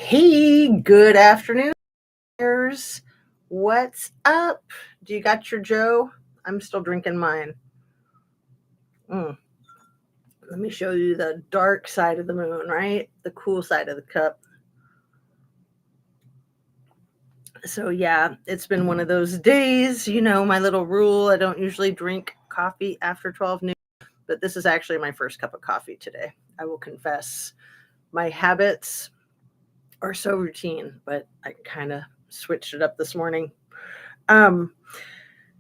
Hey, good afternoon. What's up? Do you got your Joe? I'm still drinking mine. Let me show you the dark side of the moon, right? The cool side of the cup. So, yeah, it's been one of those days. You know, my little rule, I don't usually drink coffee after 12 noon, but this is actually my first cup of coffee today. I will confess. My habits are so routine, but I kind of switched it up this morning.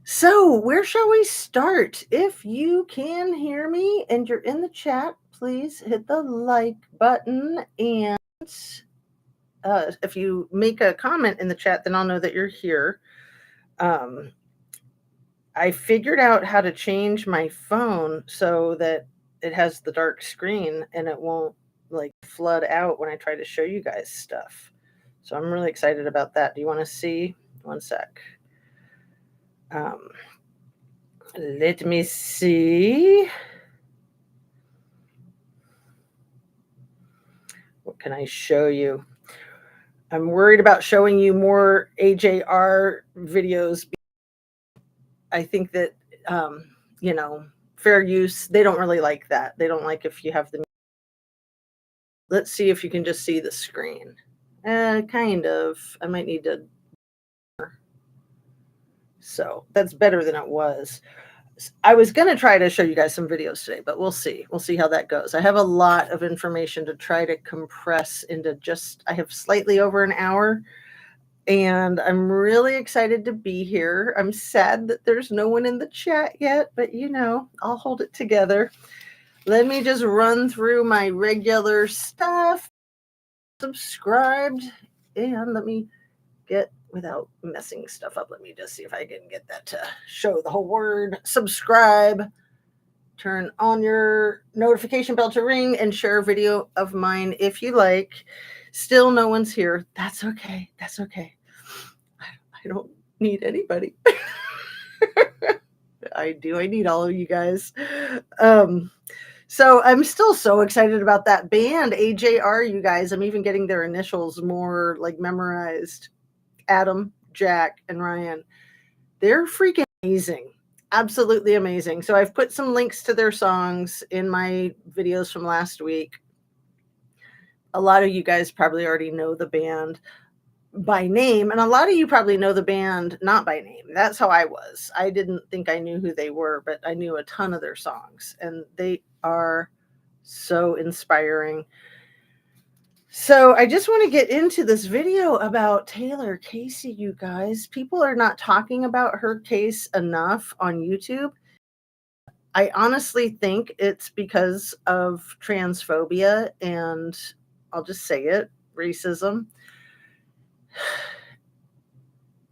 So where shall we start? If you can hear me and you're in the chat, please hit the like button. And if you make a comment in the chat, then I'll know that you're here. I figured out how to change my phone so that it has the dark screen and it won't like flood out when I try to show you guys stuff. So I'm really excited about that. Do you want to see? One sec. Let me see. What can I show you? I'm worried about showing you more AJR videos. I think that, fair use, they don't really like that. They don't like if you have the. Let's see if you can just see the screen. Kind of. I might need to. So that's better than it was. I was going to try to show you guys some videos today, but we'll see. We'll see how that goes. I have a lot of information to try to compress into I have slightly over an hour, and I'm really excited to be here. I'm sad that there's no one in the chat yet, but I'll hold it together. Let me just run through my regular stuff. Subscribed, and let me get, without messing stuff up, let me just see if I can get that to show the whole word. Subscribe, turn on your notification bell to ring, and share a video of mine if you like. Still no one's here. That's okay. That's okay. I don't need anybody. I need all of you guys. So I'm still so excited about that band, AJR, you guys. I'm even getting their initials more like memorized. Adam, Jack, and Ryan. They're freaking amazing. Absolutely amazing. So I've put some links to their songs in my videos from last week. A lot of you guys probably already know the band by name, and a lot of you probably know the band not by name. That's how I was. I didn't think I knew who they were, but I knew a ton of their songs, and they are so inspiring. So I just want to get into this video about Taylor Casey, you guys. People are not talking about her case enough on YouTube. I honestly think it's because of transphobia, and I'll just say it, racism.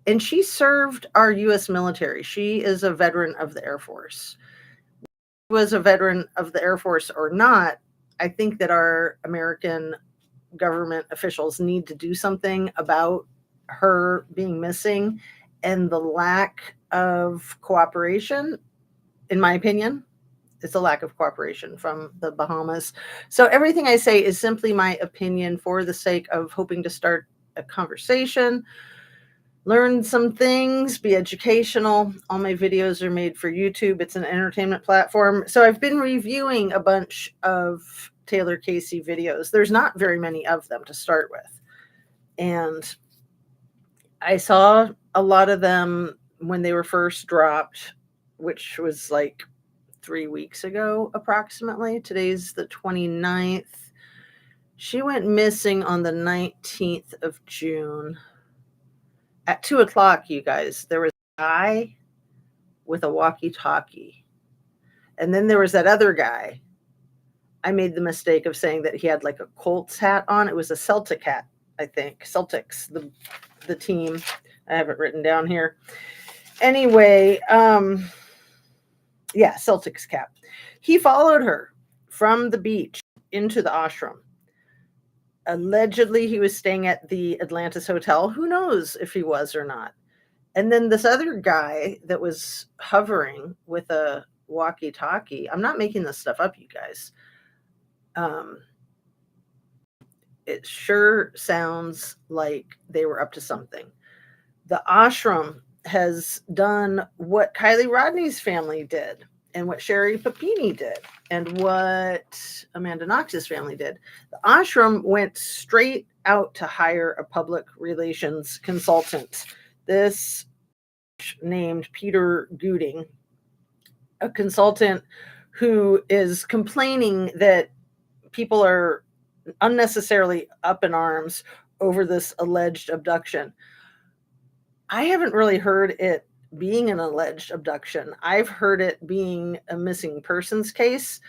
And she served our U.S. military. She is a veteran of the Air Force. Was a veteran of the Air Force or not, I think that our American government officials need to do something about her being missing and the lack of cooperation. In my opinion, it's a lack of cooperation from the Bahamas. So everything I say is simply my opinion for the sake of hoping to start a conversation, learn some things, be educational. All my videos are made for YouTube. It's an entertainment platform. So I've been reviewing a bunch of Taylor Casey videos. There's not very many of them to start with. And I saw a lot of them when they were first dropped, which was like 3 weeks ago, approximately. Today's the 29th. She went missing on the 19th of June. At 2:00, you guys, there was a guy with a walkie-talkie. And then there was that other guy. I made the mistake of saying that he had like a Colts hat on. It was a Celtic hat, I think. Celtics, the team. I have it written down here. Anyway, Celtics cap. He followed her from the beach into the ashram. Allegedly, he was staying at the Atlantis Hotel. Who knows if he was or not? And then this other guy that was hovering with a walkie-talkie. I'm not making this stuff up, you guys. it sure sounds like they were up to something. The ashram has done what Kylie Rodney's family did, and what Sherry Papini did, and what Amanda Knox's family did. The ashram went straight out to hire a public relations consultant. This named Peter Gooding, a consultant who is complaining that people are unnecessarily up in arms over this alleged abduction. I haven't really heard it being an alleged abduction. I've heard it being a missing persons case.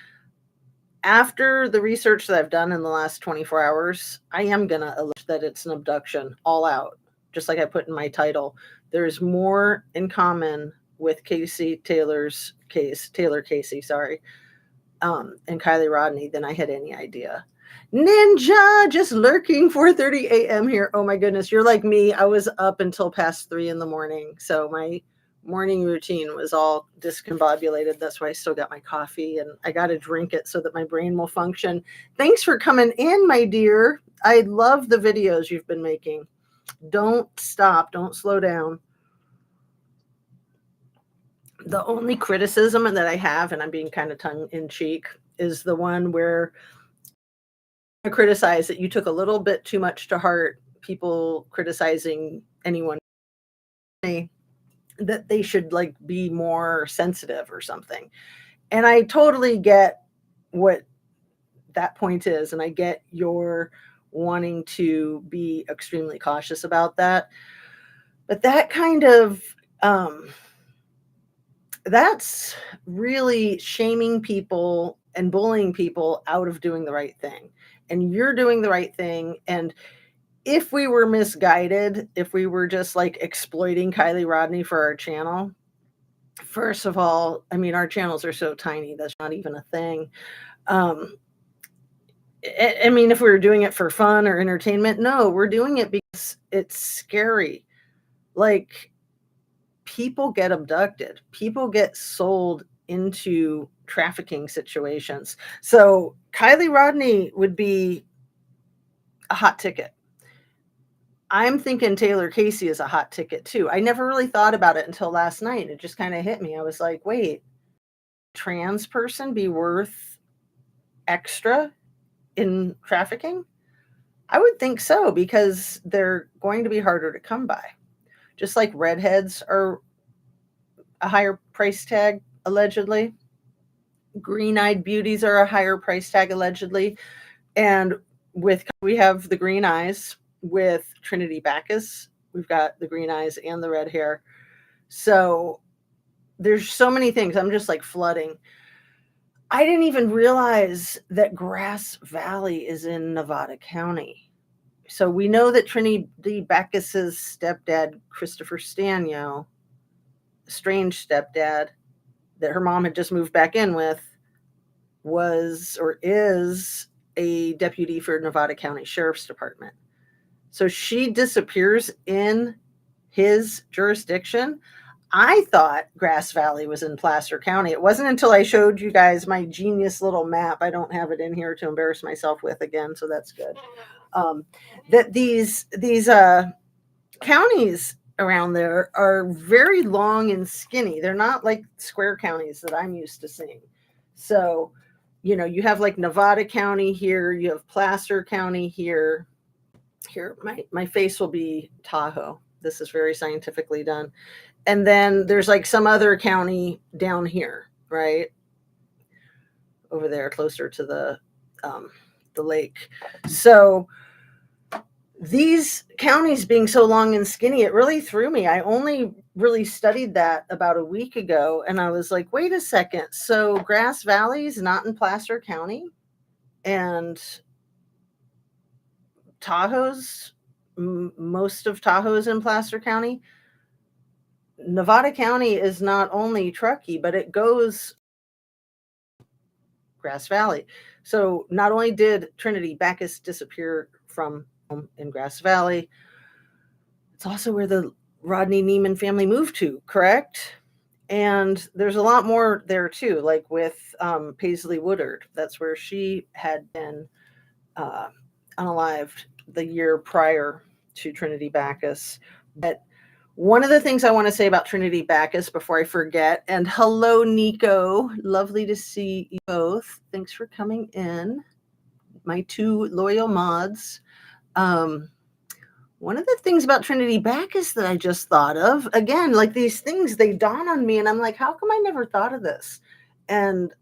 After the research that I've done in the last 24 hours, I am going to allege that it's an abduction all out. Just like I put in my title, there's more in common with Taylor Casey, and Kylie Rodney than I had any idea. Ninja, just lurking, 4:30 a.m. here. Oh my goodness, you're like me. I was up until past 3 in the morning. So my morning routine was all discombobulated. That's why I still got my coffee, and I got to drink it so that my brain will function. Thanks for coming in, my dear. I love the videos you've been making. Don't stop. Don't slow down. The only criticism that I have, and I'm being kind of tongue in cheek, is the one where I criticize that you took a little bit too much to heart, people criticizing anyone, that they should like be more sensitive or something. And I totally get what that point is, and I get your wanting to be extremely cautious about that. But that kind of that's really shaming people and bullying people out of doing the right thing. And you're doing the right thing. And if we were misguided, if we were just like exploiting Kylie Rodney for our channel, first of all, I mean, our channels are so tiny, that's not even a thing. I mean, if we were doing it for fun or entertainment, no, we're doing it because it's scary. Like, people get abducted, people get sold into trafficking situations. So Kylie Rodney would be a hot ticket. I'm thinking Taylor Casey is a hot ticket too. I never really thought about it until last night. It just kind of hit me. I was like, wait, trans person be worth extra in trafficking? I would think so, because they're going to be harder to come by. Just like redheads are a higher price tag, allegedly. Green-eyed beauties are a higher price tag, allegedly. And we have the green eyes with Trinity Backus. We've got the green eyes and the red hair. So there's so many things. I'm just like flooding. I didn't even realize that Grass Valley is in Nevada County. So we know that Trinity Backus's stepdad, Christopher Stanyo, strange stepdad that her mom had just moved back in with, was or is a deputy for Nevada County Sheriff's Department. So she disappears in his jurisdiction. I thought Grass Valley was in Placer County. It wasn't until I showed you guys my genius little map. I don't have it in here to embarrass myself with again, so that's good. That these counties around there are very long and skinny. They're not like square counties that I'm used to seeing. So, you know, you have like Nevada County here, you have Placer County here. Here, my face will be Tahoe. This is very scientifically done. And then there's like some other county down here, right? Over there, closer to the lake. So these counties being so long and skinny, it really threw me. I only really studied that about a week ago, and I was like, wait a second. So Grass Valley's not in Placer County, and most of Tahoe is in Placer County. Nevada County is not only Truckee, but it goes Grass Valley. So not only did Trinity Backus disappear from in Grass Valley, it's also where the Rodney Neiman family moved to, correct? And there's a lot more there too, like with Paisley Woodard. That's where she had been unalived the year prior to Trinity Backus. But one of the things I want to say about Trinity Backus before I forget, and hello, Nico. Lovely to see you both. Thanks for coming in. My two loyal mods. One of the things about Trinity Backus that I just thought of, again, like these things, they dawn on me, and I'm like, how come I never thought of this? And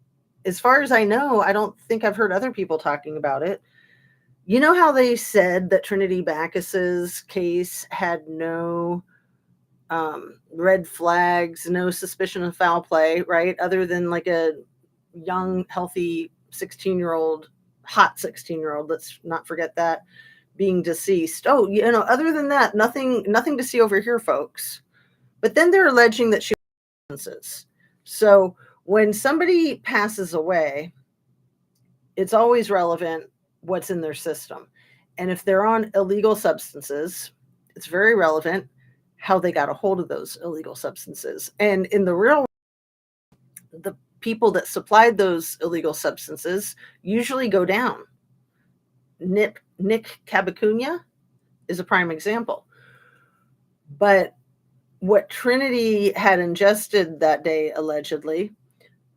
as far as I know, I don't think I've heard other people talking about it. You know how they said that Trinity Backus's case had no red flags, no suspicion of foul play, right? Other than like a young, healthy 16-year-old, hot 16-year-old, let's not forget that, being deceased. Oh, other than that, nothing to see over here, folks. But then they're alleging that she was substances. So when somebody passes away, it's always relevant what's in their system. And if they're on illegal substances, it's very relevant how they got a hold of those illegal substances. And in the real world, the people that supplied those illegal substances usually go down. Nick Cabacunia is a prime example. But what Trinity had ingested that day, allegedly,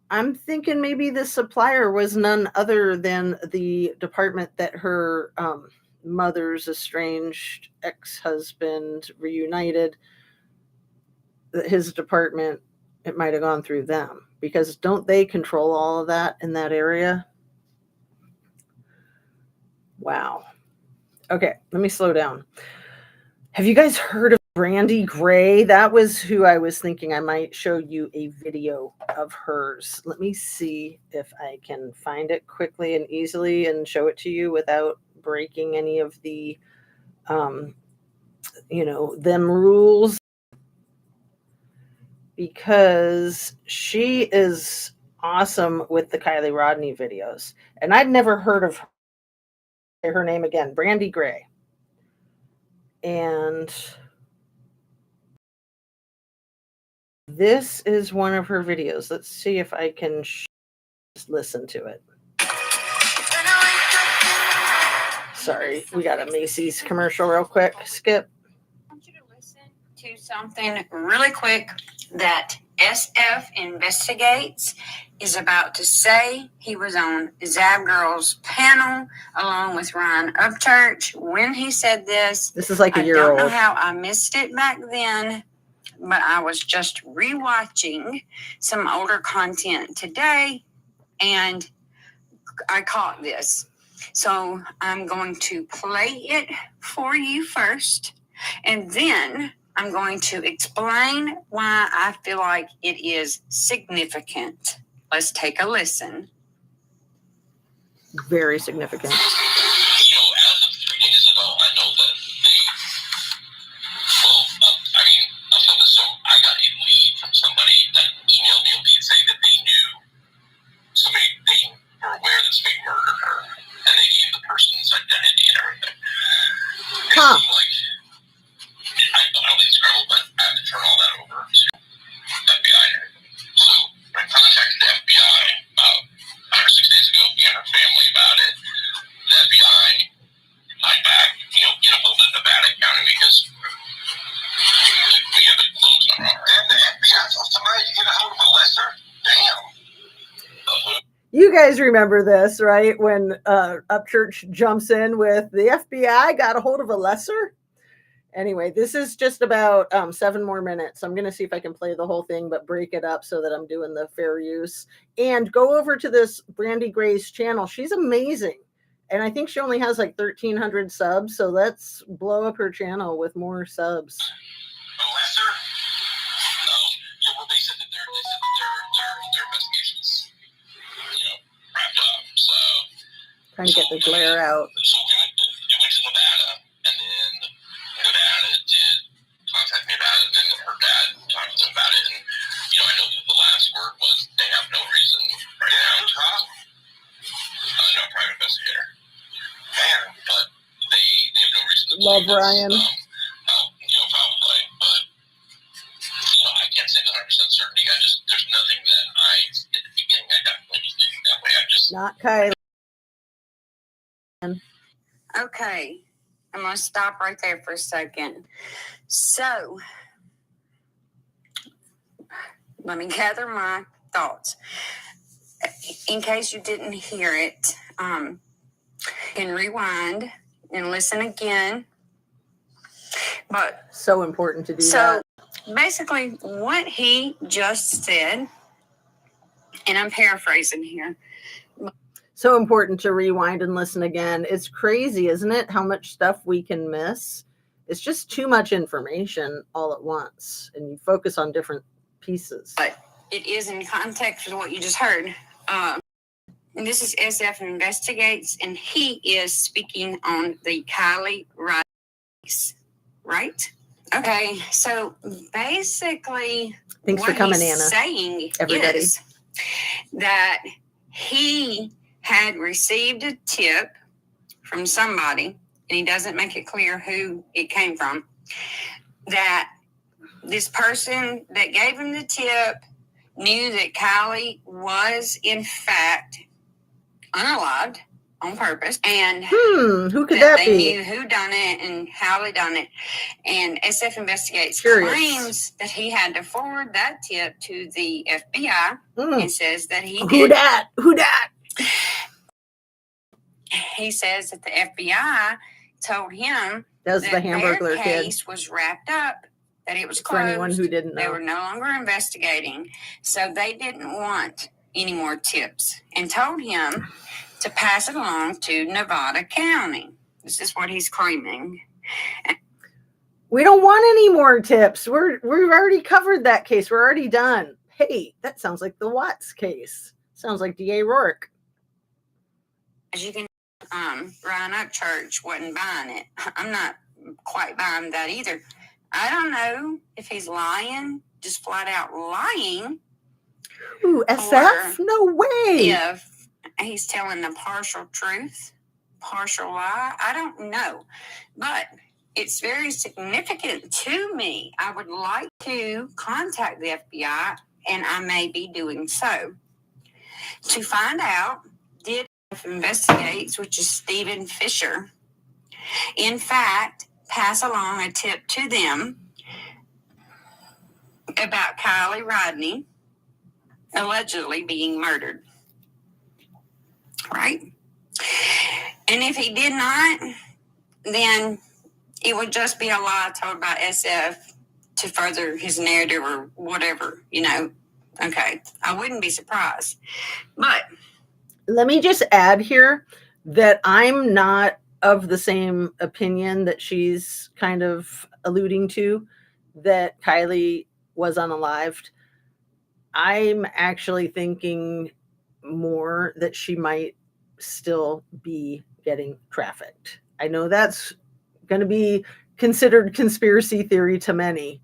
I'm thinking maybe the supplier was none other than the department that her mother's estranged ex-husband reunited. His department, it might have gone through them, because don't they control all of that in that area? Wow. Okay, let me slow down. Have you guys heard of Brandy Gray? That was who I was thinking I might show you a video of hers. Let me see if I can find it quickly and easily and show it to you without breaking any of the, them rules. Because she is awesome with the Kylie Rodney videos. And I'd never heard of her name again, Brandy Gray. And this is one of her videos. Let's see if I can listen to it. Sorry, we got a Macy's commercial real quick. Skip. I want you to listen to something really quick that SF Investigates is about to say. He was on Zab Girl's panel along with Ryan Upchurch when he said this. This is like a year old. I don't know how I missed it back then, but I was just rewatching some older content today and I caught this. So I'm going to play it for you first, and then I'm going to explain why I feel like it is significant. Let's take a listen. Very significant. As of 3 days ago, I know that I'll tell this. So I got a lead from somebody that emailed me a lead saying that they knew somebody, they were aware that somebody murdered her, and they gave the person's identity and everything. It seemed like, I don't think it's credible, but I have to turn all that over to FBI. So I contacted the FBI about 5 or 6 days ago, and her family about it. The FBI, back, get a hold of Nevada County because we have it closed on our. And the FBI told somebody to get a hold of a lesser. Damn. You guys remember this, right? When Upchurch jumps in with the FBI got a hold of a lesser. Anyway, this is just about 7 more minutes. I'm going to see if I can play the whole thing, but break it up so that I'm doing the fair use. And go over to this Brandy Gray's channel. She's amazing. And I think she only has like 1,300 subs. So let's blow up her channel with more subs. A lesser? Yeah, well, they said that their investigations, wrapped up. So trying to get the glare out. So it went to Nevada, and then Nevada did contact me about it, and then her dad talked to them about it, and I know that the last word was they have no reason right now to no private investigator. Man, but they have no reason to love Ryan. Foul play, but I can't say 100% certainty. There's nothing that at the beginning I definitely was thinking that way. Not Kylie. Okay, I'm going to stop right there for a second. So, let me gather my thoughts. In case you didn't hear it, you can rewind and listen again. But So important to do so that. basically, what he just said, and I'm paraphrasing here. So important to rewind and listen again. It's crazy, isn't it? How much stuff we can miss. It's just too much information all at once, and you focus on different pieces. But it is in context with what you just heard. And this is SF Investigates, and he is speaking on the Kylie Wright case, right? Okay, so basically, Thanks what for coming, he's Anna. saying Everybody. is that he had received a tip from somebody, and he doesn't make it clear who it came from, that this person that gave him the tip knew that Kylie was, in fact, unalived on purpose, and who could that that they be? knew who done it and how they done it. And SF Investigates Curious. claims that he had to forward that tip to the FBI and says that he did. Who dat? Who dat? He says that the FBI told him That's that the Hamburglar their kid. case was wrapped up, that it was For anyone closed. who didn't They know. were no longer investigating, so they didn't want any more tips and told him to pass it along to Nevada County. This is what he's claiming. We don't want any more tips. We've already covered that case. We're already done. Hey, that sounds like the Watts case. Sounds like D.A. Rourke. As you can, Ryan Upchurch wasn't buying it. I'm not quite buying that either. I don't know if he's lying, just flat out lying. Ooh, SF? No way. If he's telling the partial truth, partial lie, I don't know. But it's very significant to me. I would like to contact the FBI, and I may be doing so, to find out, did Investigates, which is Stephen Fisher, in fact, pass along a tip to them about Kylie Rodney allegedly being murdered. Right? And if he did not, then it would just be a lie told by SF to further his narrative or whatever, Okay, I wouldn't be surprised. But let me just add here that I'm not of the same opinion that she's kind of alluding to, that Kylie was unalived. I'm actually thinking more that she might still be getting trafficked. I know that's going to be considered conspiracy theory to many,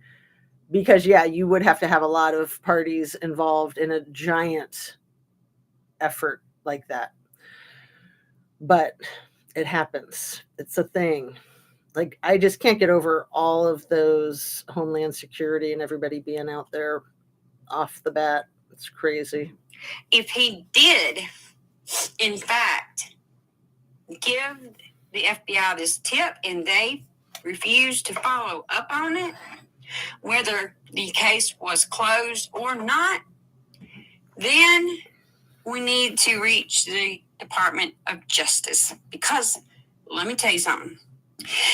because you would have to have a lot of parties involved in a giant effort like that. But it happens. It's a thing. Like, I just can't get over all of those Homeland Security and everybody being out there off the bat. It's crazy. if he did, in fact, give the FBI this tip and they refused to follow up on it, whether the case was closed or not, then we need to reach the Department of Justice. Because let me tell you something.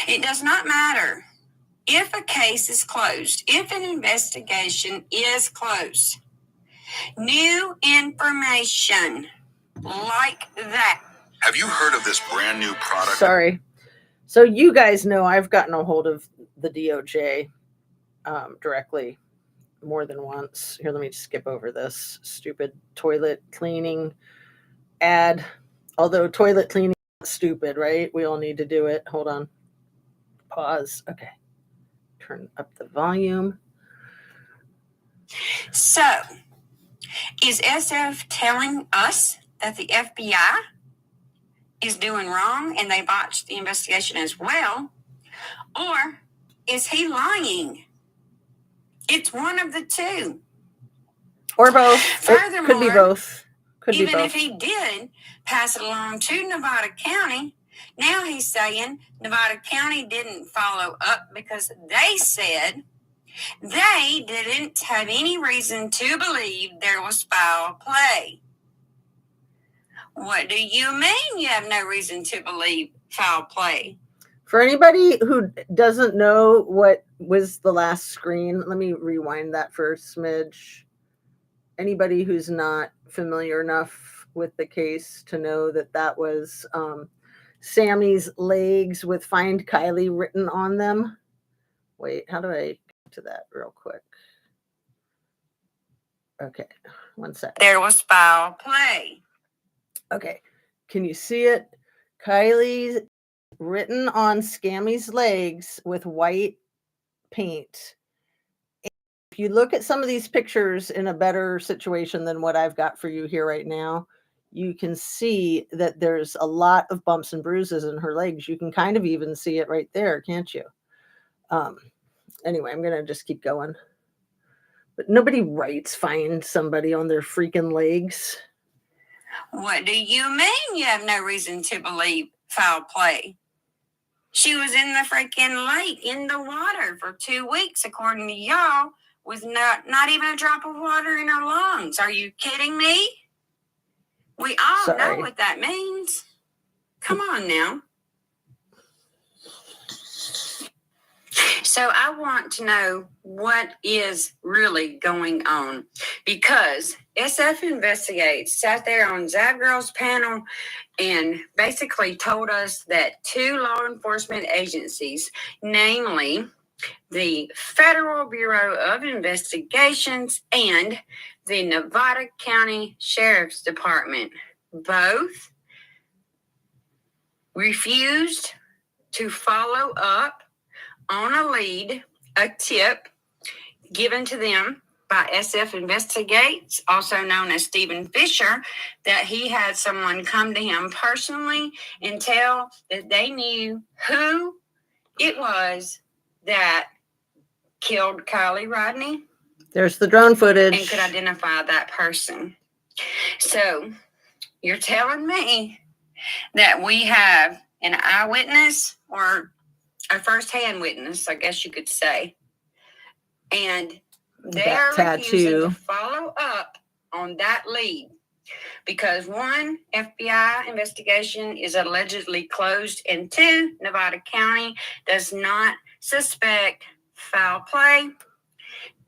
It does not matter if a case is closed, if an investigation is closed. New information like that. Have you heard of this brand new product? Sorry. So you guys know I've gotten a hold of the DOJ directly more than once. Here, let me skip over this stupid toilet cleaning ad. Although toilet cleaning is stupid, right? We all need to do it. Hold on. Pause. Okay. Turn up the volume. So, is SF telling us that the FBI is doing wrong and they botched the investigation as well? Or is he lying? It's one of the two. Or both. Furthermore, It could be both. Could even be both. if he did pass it along to Nevada County, Now he's saying Nevada County didn't follow up because they said they didn't have any reason to believe there was foul play. What do you mean you have no reason to believe foul play? For anybody who doesn't know what was the last screen, let me rewind that for a smidge. Anybody who's not familiar enough with the case to know that that was Sammy's legs with "Find Kylie" written on them. Wait, how do I get to that real quick? Okay, one sec. There was foul play. Okay, can you see it? Kylie's written on Scammy's legs with white paint. If you look at some of these pictures in a better situation than what I've got for you here right now, you can see that there's a lot of bumps and bruises in her legs. You can kind of even see it right there, can't you? Anyway, I'm gonna just keep going. But nobody writes "find somebody" on their freaking legs. What do you mean you have no reason to believe foul play? She was in the freaking lake in the water for 2 weeks, according to y'all, with not even a drop of water in her lungs. Are you kidding me? We all know what that means. Come on now. So I want to know what is really going on, because SF Investigates sat there on Zab Girl's panel and basically told us that 2 law enforcement agencies, namely the Federal Bureau of Investigations and the Nevada County Sheriff's Department, both refused to follow up on a lead, a tip given to them by SF Investigates, also known as Stephen Fisher, that he had someone come to him personally and tell that they knew who it was that killed Kylie Rodney. There's the drone footage. And could identify that person. So you're telling me that we have an eyewitness, or a first-hand witness, I guess you could say, and they're refusing to follow up on that lead because 1, FBI investigation is allegedly closed, and 2, Nevada County does not suspect foul play.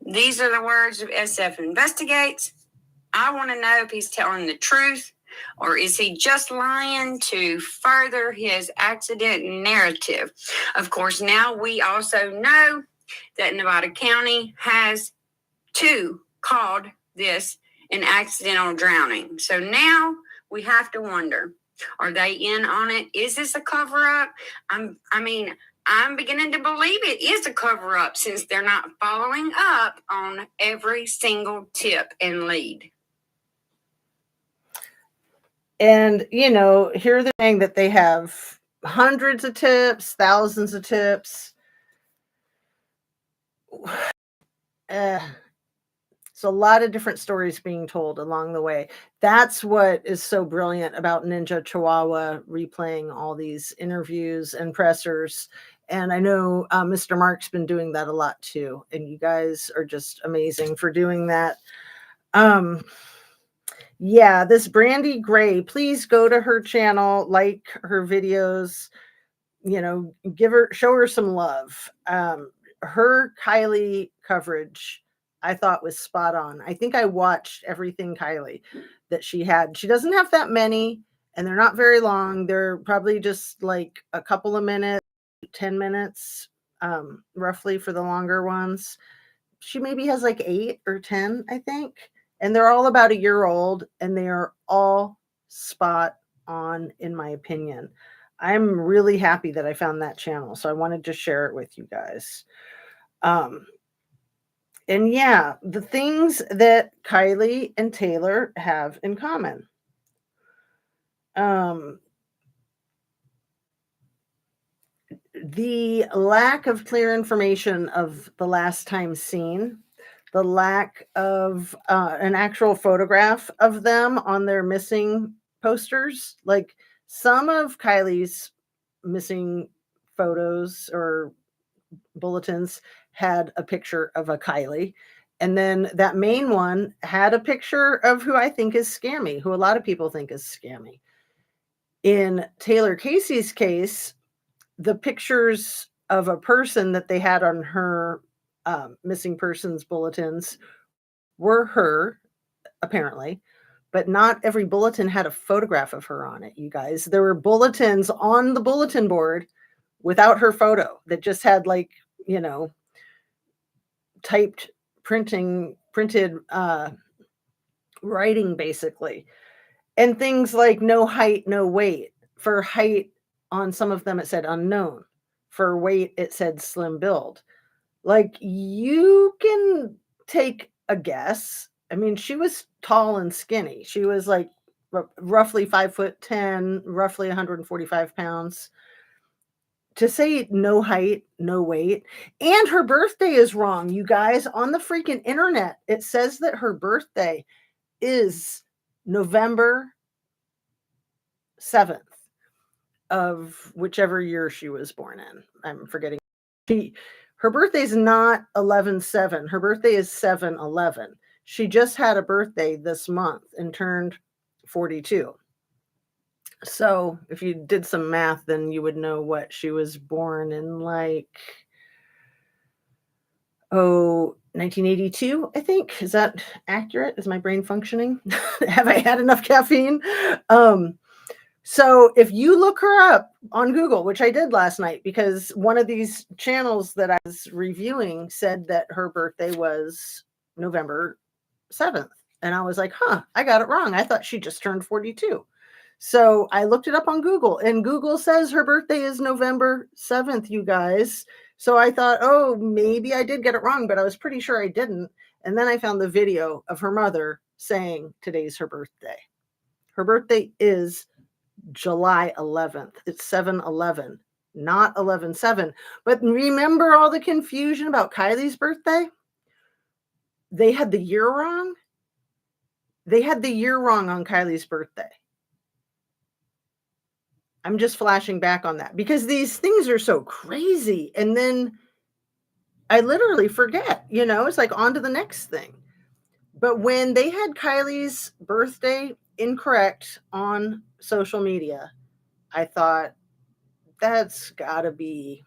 These are the words of SF Investigates. I want to know if he's telling the truth, or is he just lying to further his accident narrative? Of course, now we also know that Nevada County has called this an accidental drowning. So now we have to wonder, are they in on it? Is this a cover-up? I'm beginning to believe it is a cover-up, since they're not following up on every single tip and lead. And, here they're saying that they have hundreds of tips, thousands of tips. It's a lot of different stories being told along the way. That's what is so brilliant about Ninja Chihuahua replaying all these interviews and pressers. And I know Mr. Mark's been doing that a lot too. And you guys are just amazing for doing that. Yeah, this Brandy Gray, please go to her channel, like her videos, show her some love. Her Kylie coverage, I thought, was spot on. I think I watched everything Kylie that she had. She doesn't have that many, and they're not very long. They're probably just like a couple of minutes, 10 minutes, roughly, for the longer ones. She maybe has like 8 or 10, I think. And they're all about a year old, and they are all spot on, in my opinion. I'm really happy that I found that channel, so I wanted to share it with you guys. And yeah, the things that Kylie and Taylor have in common. The lack of clear information of the last time seen, the lack of an actual photograph of them on their missing posters. Like, some of Kylie's missing photos or bulletins had a picture of a Kylie. And then that main one had a picture of who I think is scammy, who a lot of people think is scammy. In Taylor Casey's case, the pictures of a person that they had on her missing persons bulletins were her, apparently, but not every bulletin had a photograph of her on it, you guys. There were bulletins on the bulletin board without her photo that just had, like, you know, printed writing, basically. And things like no height, no weight. For height, on some of them it said unknown. For weight, it said slim build. Like, you can take a guess. I mean, she was tall and skinny. She was like roughly 5'10", roughly 145 pounds. To say no height, no weight, and her birthday is wrong, you guys. On the freaking internet, it says that her birthday is November 7th of whichever year she was born in. I'm forgetting. Her birthday is not 11/7. Her birthday is 7/11. She just had a birthday this month and turned 42. So if you did some math, then you would know what she was born in, like, 1982, I think. Is that accurate? Is my brain functioning? Have I had enough caffeine? So if you look her up on Google, which I did last night, because one of these channels that I was reviewing said that her birthday was November 7th. And I was like, I got it wrong. I thought she just turned 42. So I looked it up on Google, and Google says her birthday is November 7th, you guys. So I thought, oh, maybe I did get it wrong, but I was pretty sure I didn't. And then I found the video of her mother saying today's her birthday. Her birthday is July 11th. It's 7/11, not 11/7. But remember all the confusion about Kylie's birthday? They had the year wrong. They had the year wrong on Kylie's birthday. I'm just flashing back on that because these things are so crazy. And then I literally forget, it's like on to the next thing. But when they had Kylie's birthday incorrect on social media, I thought that's got to be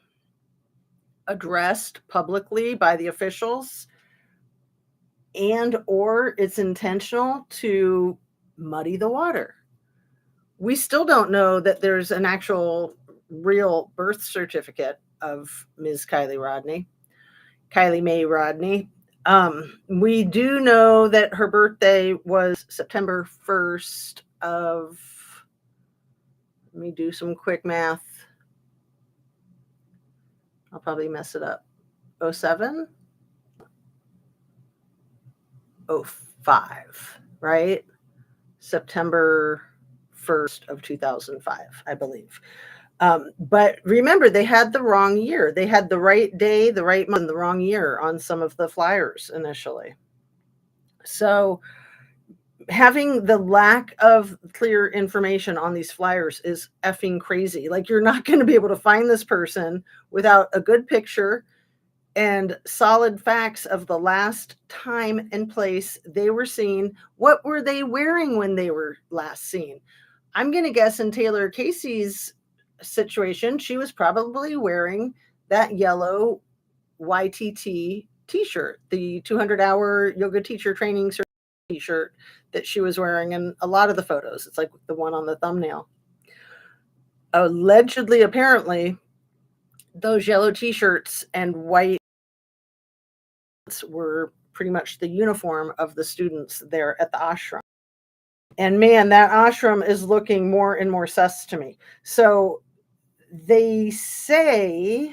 addressed publicly by the officials, and or it's intentional to muddy the water. We still don't know that there's an actual real birth certificate of Ms. Kylie Mae Rodney. We do know that her birthday was September 1st of, let me do some quick math. I'll probably mess it up. 07? 05, right? September 1st of 2005, I believe. But remember, they had the wrong year. They had the right day, the right month, the wrong year on some of the flyers initially. So having the lack of clear information on these flyers is effing crazy. Like, you're not going to be able to find this person without a good picture and solid facts of the last time and place they were seen. What were they wearing when they were last seen? I'm going to guess in Taylor Casey's situation, she was probably wearing that yellow YTT t-shirt, the 200-hour yoga teacher training t-shirt that she was wearing in a lot of the photos. It's like the one on the thumbnail. Allegedly, apparently, those yellow t-shirts and white were pretty much the uniform of the students there at the ashram. And man, that ashram is looking more and more sus to me. So they say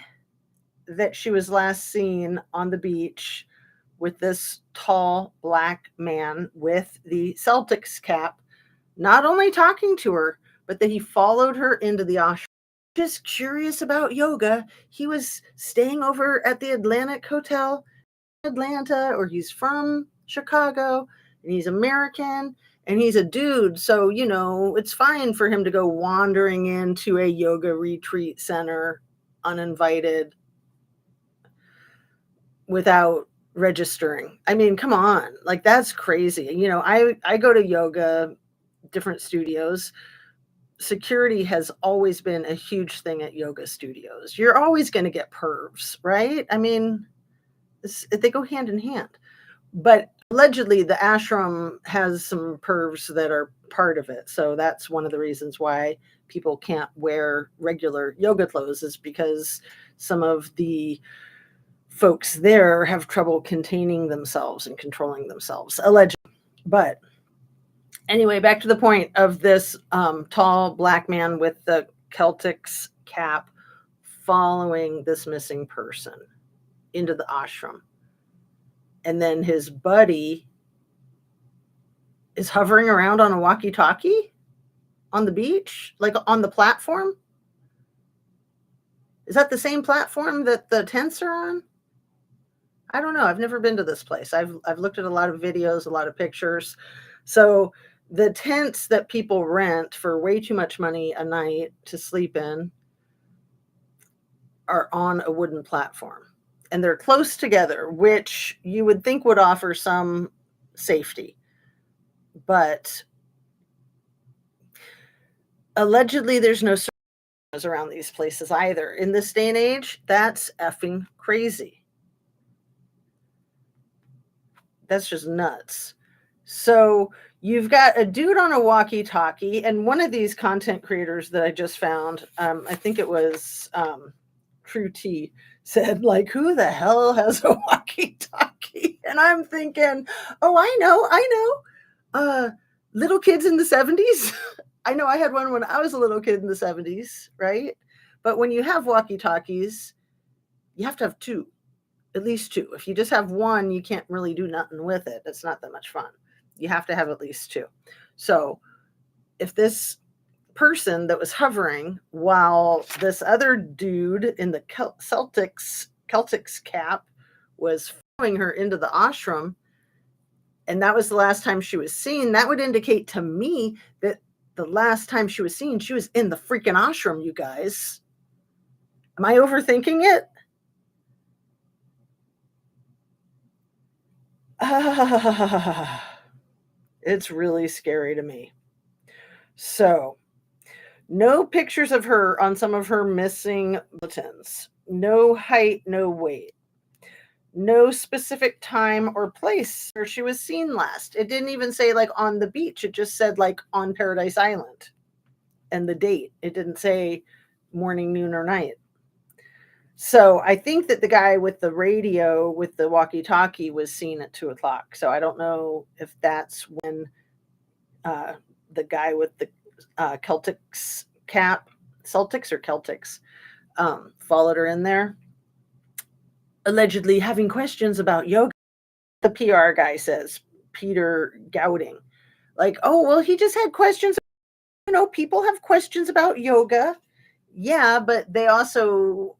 that she was last seen on the beach with this tall black man with the Celtics cap, not only talking to her, but that he followed her into the ashram. Just curious about yoga. He was staying over at the Atlantic Hotel in Atlanta, or he's from Chicago, and he's American, And he's a dude, so, you know, it's fine for him to go wandering into a yoga retreat center uninvited without registering. I mean, come on. Like, that's crazy. You know, I go to yoga, different studios. Security has always been a huge thing at yoga studios. You're always going to get pervs, right? I mean, they go hand in hand. But allegedly, the ashram has some pervs that are part of it. So that's one of the reasons why people can't wear regular yoga clothes, is because some of the folks there have trouble containing themselves and controlling themselves, allegedly. But anyway, back to the point of this tall black man with the Celtics cap following this missing person into the ashram. And then his buddy is hovering around on a walkie-talkie on the beach, like on the platform. Is that the same platform that the tents are on? I don't know. I've never been to this place. I've looked at a lot of videos, a lot of pictures. So the tents that people rent for way too much money a night to sleep in are on a wooden platform. And they're close together, which you would think would offer some safety. But allegedly, there's no services around these places either. In this day and age, that's effing crazy. That's just nuts. So you've got a dude on a walkie-talkie, and one of these content creators that I just found, I think it was True T, said, like, who the hell has a walkie-talkie? And I'm thinking, oh, I know. Little kids in the 70s. I know I had one when I was a little kid in the 70s, right? But when you have walkie-talkies, you have to have two, at least two. If you just have one, you can't really do nothing with it. It's not that much fun. You have to have at least two. So if this person that was hovering while this other dude in the Celtics cap was following her into the ashram, and that was the last time she was seen, that would indicate to me that the last time she was seen, she was in the freaking ashram, you guys. Am I overthinking it? It's really scary to me. So, no pictures of her on some of her missing bulletins. No height, no weight. No specific time or place where she was seen last. It didn't even say like on the beach. It just said like on Paradise Island and the date. It didn't say morning, noon, or night. So I think that the guy with the radio, with the walkie-talkie, was seen at 2:00. So I don't know if that's when the guy with the Celtics cap, Celtics or Celtics, followed her in there, allegedly having questions about yoga. The PR guy says, Peter Gouting, like, oh, well, he just had questions. You know, people have questions about yoga. Yeah, but they also,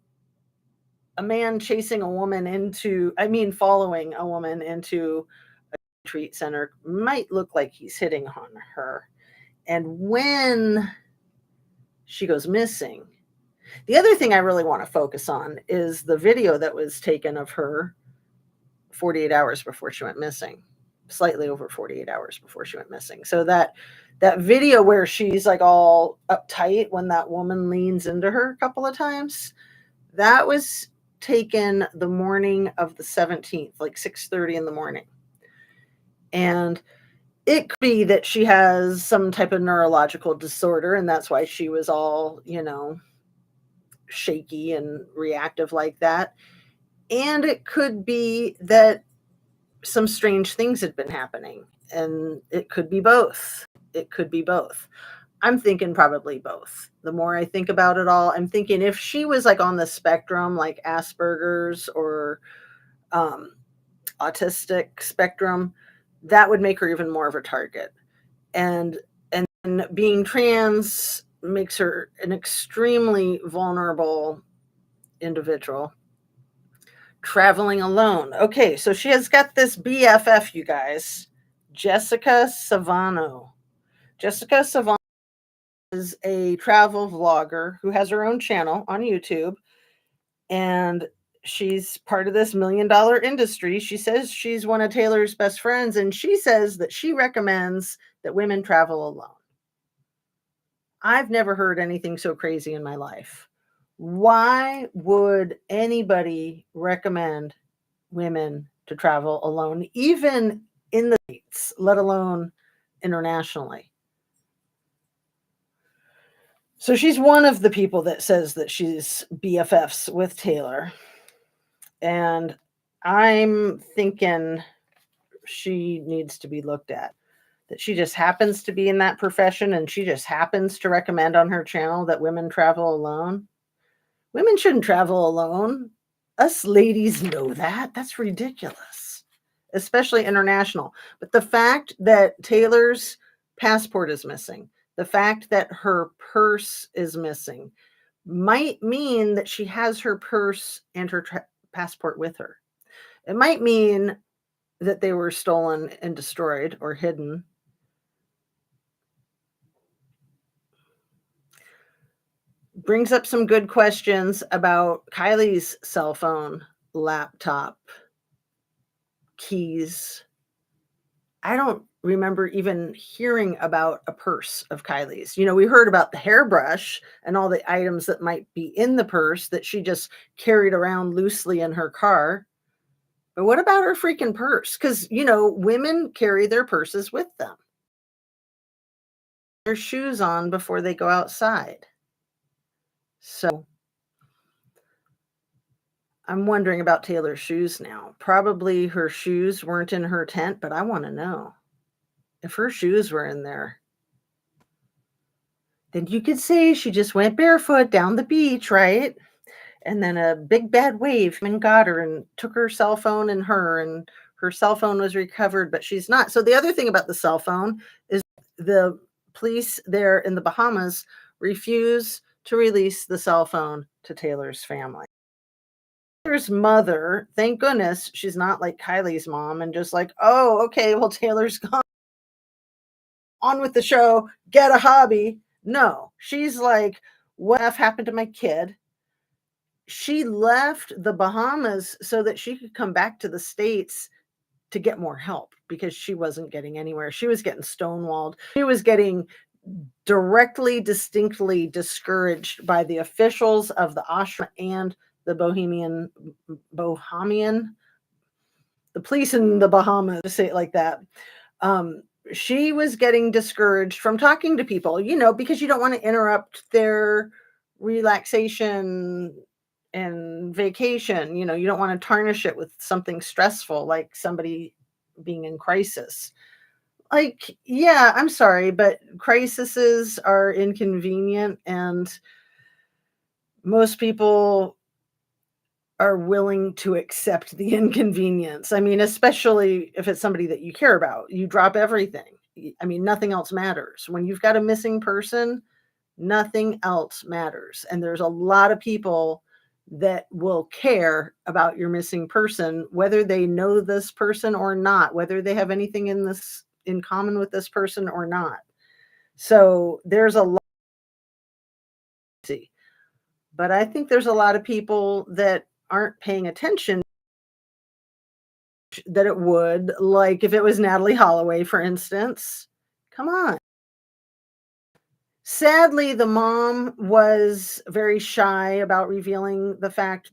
a man chasing a woman into, following a woman into a retreat center might look like he's hitting on her. And when she goes missing, the other thing I really want to focus on is the video that was taken of her 48 hours before she went missing, slightly over 48 hours before she went missing. So that video where she's like all uptight when that woman leans into her a couple of times, that was taken the morning of the 17th, like 6:30 in the morning. And it could be that she has some type of neurological disorder, and that's why she was all, shaky and reactive like that. And it could be that some strange things had been happening, and it could be both. It could be both. I'm thinking probably both. The more I think about it all, I'm thinking if she was like on the spectrum, like Asperger's or autistic spectrum, that would make her even more of a target. And being trans makes her an extremely vulnerable individual. Traveling alone. Okay, so she has got this BFF, you guys, Jessica Savano. Jessica Savano is a travel vlogger who has her own channel on YouTube, and she's part of this $1 million industry. She says she's one of Taylor's best friends, and she says that she recommends that women travel alone. I've never heard anything so crazy in my life. Why would anybody recommend women to travel alone, even in the States, let alone internationally? So she's one of the people that says that she's BFFs with Taylor. And I'm thinking she needs to be looked at. That she just happens to be in that profession and she just happens to recommend on her channel that women travel alone. Women shouldn't travel alone. Us ladies know that. That's ridiculous, especially international. But the fact that Taylor's passport is missing, the fact that her purse is missing, might mean that she has her purse and her passport with her. It might mean that they were stolen and destroyed or hidden. Brings up some good questions about Kylie's cell phone, laptop, keys. I don't remember even hearing about a purse of Kylie's. You know, we heard about the hairbrush and all the items that might be in the purse that she just carried around loosely in her car. But what about her freaking purse? Because, you know, women carry their purses with them. Their shoes on before they go outside. So I'm wondering about Taylor's shoes now. Probably her shoes weren't in her tent, but I want to know if her shoes were in there. Then you could say she just went barefoot down the beach, right? And then a big bad wave and got her and took her cell phone and her cell phone was recovered, but she's not. So the other thing about the cell phone is the police there in the Bahamas refuse to release the cell phone to Taylor's family. Taylor's mother, thank goodness she's not like Kylie's mom and just like, oh, okay, well, Taylor's gone. On with the show, get a hobby. No, she's like, what happened to my kid? She left the Bahamas so that she could come back to the States to get more help because she wasn't getting anywhere. She was getting stonewalled. She was getting directly, distinctly discouraged by the officials of the ashram and the Bohemian, the police in the Bahamas, to say it like that. She was getting discouraged from talking to people, you know, because you don't want to interrupt their relaxation and vacation. You know, you don't want to tarnish it with something stressful like somebody being in crisis. Like, yeah, I'm sorry, but crises are inconvenient and most people are willing to accept the inconvenience. I mean, especially if it's somebody that you care about. You drop everything. I mean, nothing else matters. When you've got a missing person, nothing else matters. And there's a lot of people that will care about your missing person, whether they know this person or not, whether they have anything in common with this person or not. So there's a lot. But I think there's a lot of people that aren't paying attention that it would, like if it was Natalie Holloway, for instance. Come on. Sadly, the mom was very shy about revealing the fact,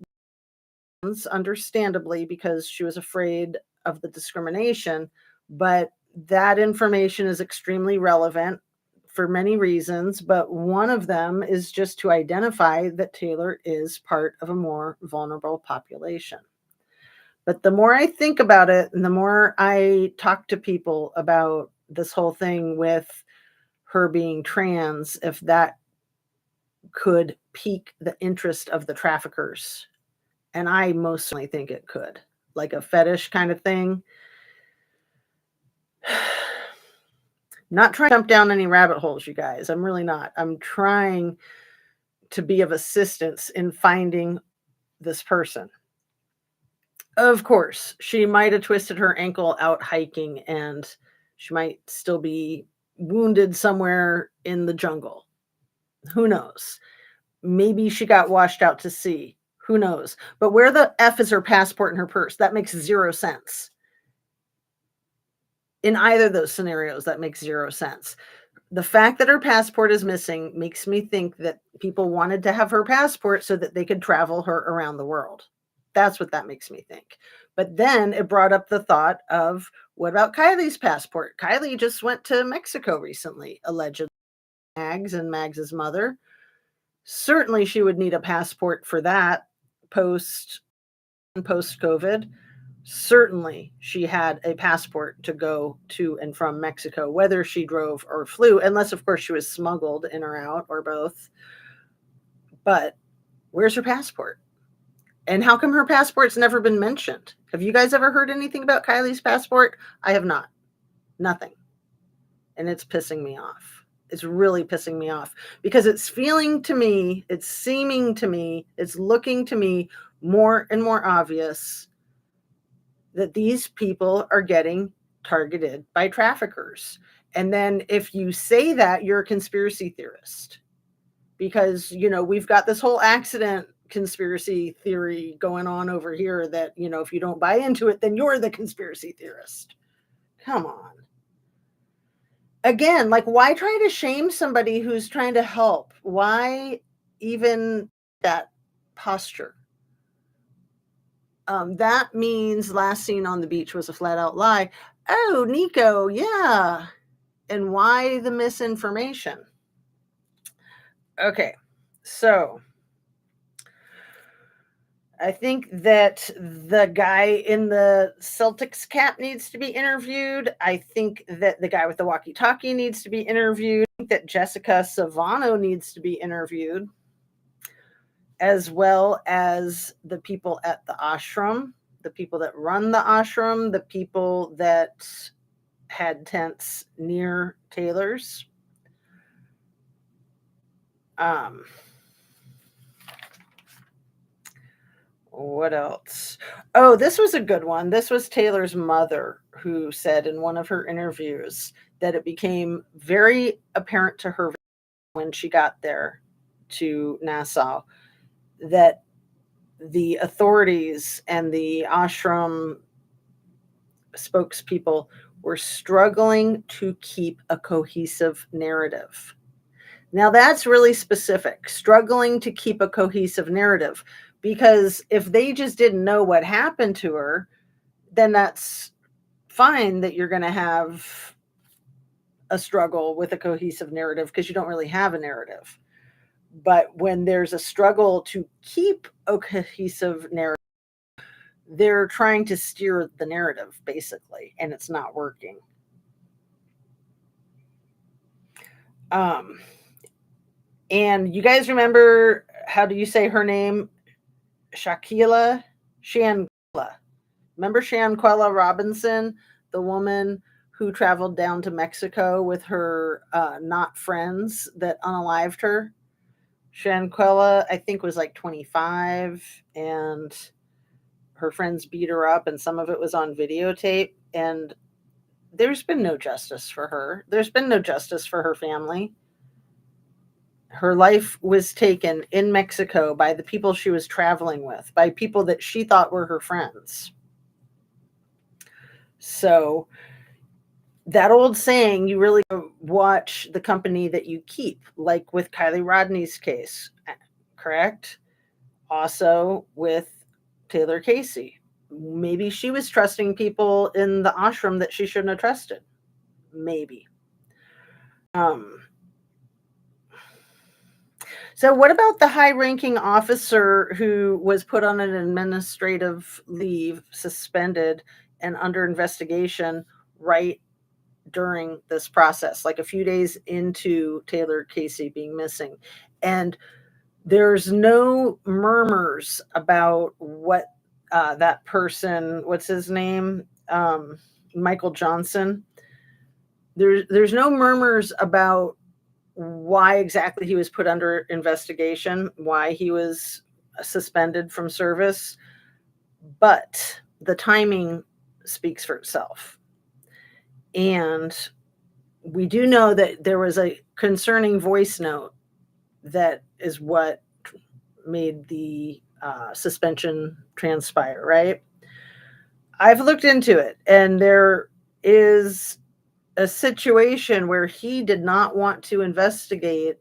understandably, because she was afraid of the discrimination. But that information is extremely relevant for many reasons. But one of them is just to identify that Taylor is part of a more vulnerable population. But the more I think about it and the more I talk to people about this whole thing with her being trans, if that could pique the interest of the traffickers. And I mostly think it could, like a fetish kind of thing. Not trying to jump down any rabbit holes, you guys. I'm really not. I'm trying to be of assistance in finding this person. Of course, she might have twisted her ankle out hiking and She might still be wounded somewhere in the jungle. Who knows? Maybe she got washed out to sea. Who knows? But where the F is her passport and her purse? That makes zero sense. In either of those scenarios, that makes zero sense. The fact that her passport is missing makes me think that people wanted to have her passport so that they could travel her around the world. That's what that makes me think. But then it brought up the thought of, what about Kylie's passport? Kylie just went to Mexico recently, allegedly. Mags and Mags's mother. Certainly she would need a passport for that post-COVID. Certainly she had a passport to go to and from Mexico, whether she drove or flew, unless of course she was smuggled in or out or both. But where's her passport? And how come her passport's never been mentioned? Have you guys ever heard anything about Kylie's passport? I have not. Nothing. And it's pissing me off. It's really pissing me off because it's feeling to me, it's seeming to me, it's looking to me more and more obvious that these people are getting targeted by traffickers. And then if you say that, you're a conspiracy theorist because, we've got this whole accident conspiracy theory going on over here that, if you don't buy into it, then you're the conspiracy theorist. Come on. Again, why try to shame somebody who's trying to help? Why even that posture? That means last seen on the beach was a flat out lie. Oh, Nico, yeah. And why the misinformation? Okay, so I think that the guy in the Celtics cap needs to be interviewed. I think that the guy with the walkie-talkie needs to be interviewed. I think that Jessica Savano needs to be interviewed, as well as the people at the ashram, the people that run the ashram, the people that had tents near Taylor's. What else? Oh, this was a good one. This was Taylor's mother who said in one of her interviews that it became very apparent to her when she got there to Nassau that the authorities and the ashram spokespeople were struggling to keep a cohesive narrative. Now that's really specific, struggling to keep a cohesive narrative. Because if they just didn't know what happened to her, then that's fine that you're going to have a struggle with a cohesive narrative because you don't really have a narrative. But when there's a struggle to keep a cohesive narrative, they're trying to steer the narrative, basically, and it's not working. And you guys remember, how do you say her name? Shanquella. Remember Shanquella Robinson, the woman who traveled down to Mexico with her not friends that unalived her? Shanquella, I think, was 25, and her friends beat her up, and some of it was on videotape, and there's been no justice for her. There's been no justice for her family. Her life was taken in Mexico by the people she was traveling with, by people that she thought were her friends. So that old saying, you really watch the company that you keep, like with Kylie Rodney's case, correct? Also with Taylor Casey. Maybe she was trusting people in the ashram that she shouldn't have trusted. Maybe. So what about the high-ranking officer who was put on an administrative leave, suspended, and under investigation right during this process, like a few days into Taylor Casey being missing? And there's no murmurs about what that person, what's his name? Michael Johnson. There's no murmurs about why exactly he was put under investigation, why he was suspended from service, but the timing speaks for itself. And we do know that there was a concerning voice note that is what made the suspension transpire, right? I've looked into it, and there is a situation where he did not want to investigate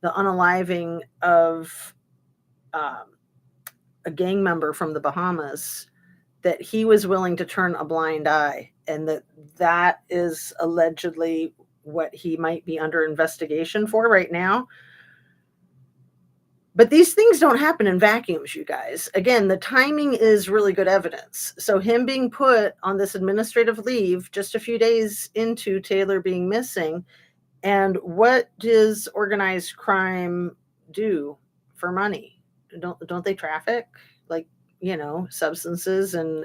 the unaliving of a gang member from the Bahamas, that he was willing to turn a blind eye, and that is allegedly what he might be under investigation for right now. But these things don't happen in vacuums, you guys. Again, the timing is really good evidence. So him being put on this administrative leave just a few days into Taylor being missing, and what does organized crime do for money? Don't they traffic, like, substances and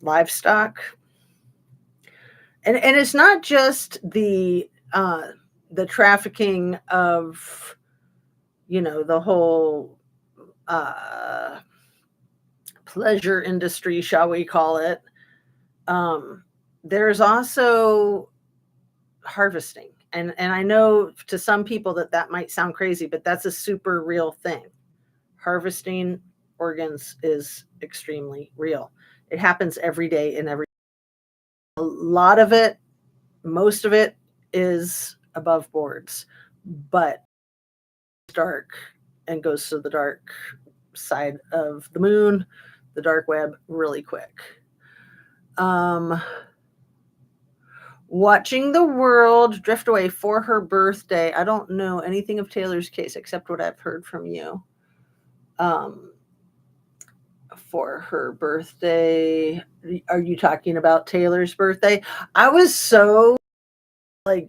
livestock? And it's not just the trafficking of the whole pleasure industry, shall we call it. There's also harvesting. And I know to some people that might sound crazy, but that's a super real thing. Harvesting organs is extremely real. It happens every day in every. A lot of it, most of it is above boards, but it's dark and goes to the dark side of the moon, the dark web, really quick. Watching the world drift away for her birthday. I don't know anything of Taylor's case except what I've heard from you. For her birthday. Are you talking about Taylor's birthday? I was so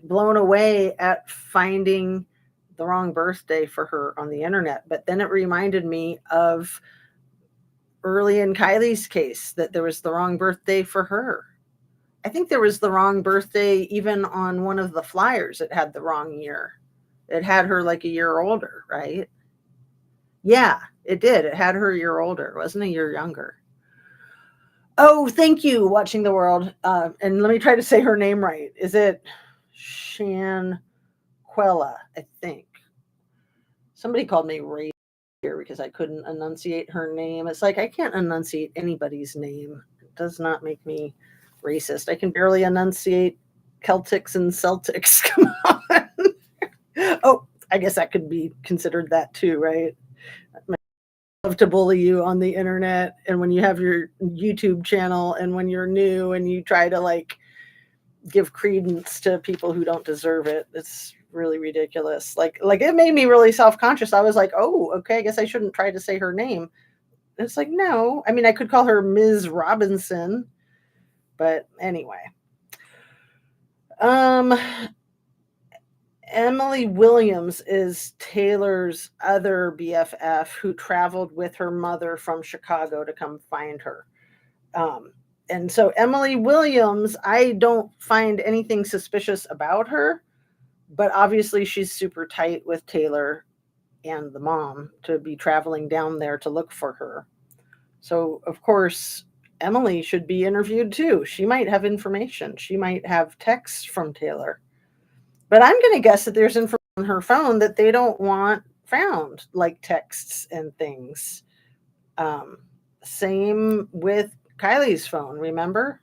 blown away at finding the wrong birthday for her on the internet. But then it reminded me of early in Kylie's case that there was the wrong birthday for her. I think there was the wrong birthday even on one of the flyers. It had the wrong year. It had her a year older, right? Yeah, it did. It had her a year older. It wasn't a year younger. Oh, thank you, Watching the World. And let me try to say her name right. Is it Shanquella, I think. Somebody called me Ray here because I couldn't enunciate her name. It's like I can't enunciate anybody's name. It does not make me racist. I can barely enunciate Celtics and Celtics. Come on. Oh, I guess that could be considered that too, right? I love to bully you on the internet, and when you have your YouTube channel, and when you're new and you try to give credence to people who don't deserve it, it's really ridiculous. Like it made me really self-conscious. I was like, oh, okay, I guess I shouldn't try to say her name. And it's like, no, I mean, I could call her Ms. Robinson, but anyway. Emily Williams is Taylor's other BFF who traveled with her mother from Chicago to come find her. And so Emily Williams, I don't find anything suspicious about her, but obviously she's super tight with Taylor and the mom to be traveling down there to look for her. So, of course, Emily should be interviewed too. She might have information. She might have texts from Taylor. But I'm going to guess that there's information on her phone that they don't want found, like texts and things. Same with Kylie's phone, remember?